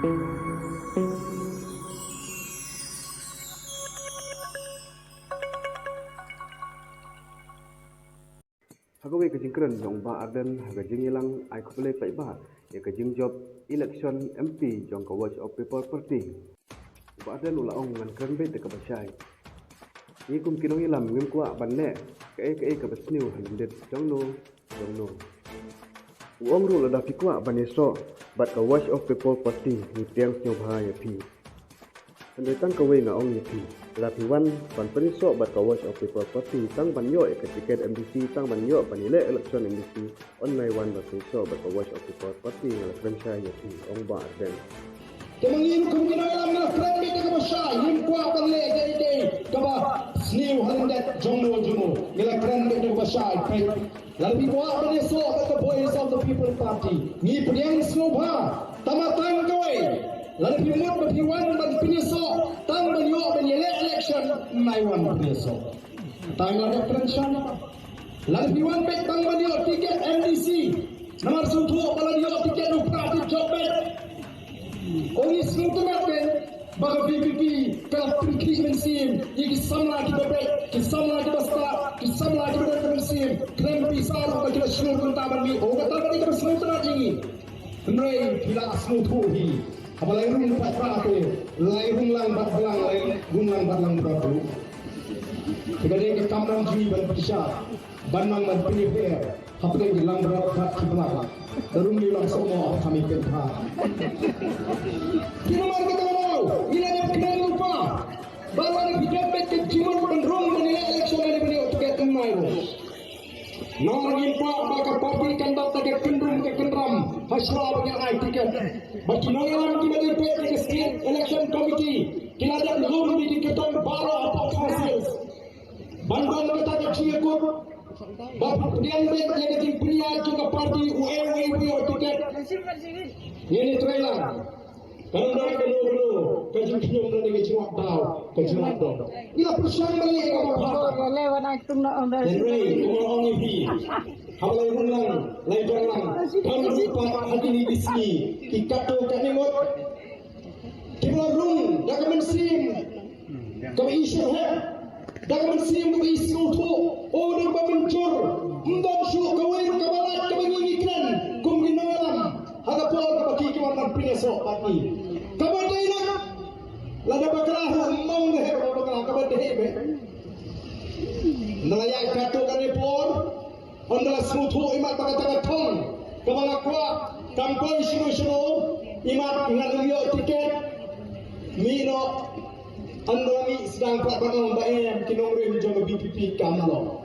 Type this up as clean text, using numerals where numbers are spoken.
Hagawi kajing keren jong ba aden hagajing ilang ai kupele pai ba ya kajing job election MP jong ka Watch of People Party ba aden ula ong ngan keren be te ka basai ni kum kinong ilam ngim kwa banne ke ka basniu handet jong no uong ru la da fikwa baneso bat ka Watch of People Party ni tiang sniu ba ya pi Pendetan kawe nga ong yipi lapiwan pan periso bat ka Watch of People Party tang banyo ke tiket MDC tang banyo panile election MDC online wan bat periso bat ka Watch of People Party nga franchise yipi ong ba den kemangin kumina alam na friend ka ba siya yin kwa panle gay ka ba sniu handet jomo ngila friend ka ba siya kai labi kwa periso bat ka Voice of the People Party ni priang snobha tamatang kawe lalu pimut berpiwan berpinyeso tang banyo benyele election maiwan pinyeso tang ada pension lalu piwan pek tang banyo tiket MDC nomor suatu kalau dia tiket upati jobet ongi semuanya ben baga PPP kalau perikir mesin ini sama lagi bebek sama lagi basta sama lagi bebek mesin krem pisau bagi seluruh taman ni oh kata bagi semuanya ini benar tidak semuanya ini apalagi rung empat ratus, lain lang bat belang, lain rung lang bat lang berapa? Jika dia ke kamran jui ban pisah, banang ban penyeper, apa yang lang berapa sebelah? Rung ni lang semua kami kenal. Kita mari kita mau, ini yang kita lupa. Baru ada hidup betul cuma ban rung menilai election ini beri untuk kita main. Nomor impak baka parti kandat tak kendrum ke kendram hasra bagi ai tiket bagi nongalam kita DPR ke state election committee kita ada lur di ketong baro apa hasil bandang kita ke ciekut bab dian bet yang di punya juga parti UEW tiket ini trailer kalau dulu kejadian dari ciwak dau kejuang dong ila persoalan balik apa lewat aktum nak onda orang ini halai ulang lain kami sipat hati ini bisni kikato kanimot kibarung dah kemensim kami isu dah kemensim kami isu tu orang pemencur mbak syuk kawin kabalat kami ngiklan kumgin malam hagapol bagi kiwanan pinesok pagi kabar dainak lada baklah mong deh baklah kabar deh be nelayan katu kanipor ondala smutu imat taga thong kabala kwa kampoi sino imat ngalio tiket mino andoni sedang pak bangang bae kinong rim jong BPP kamlo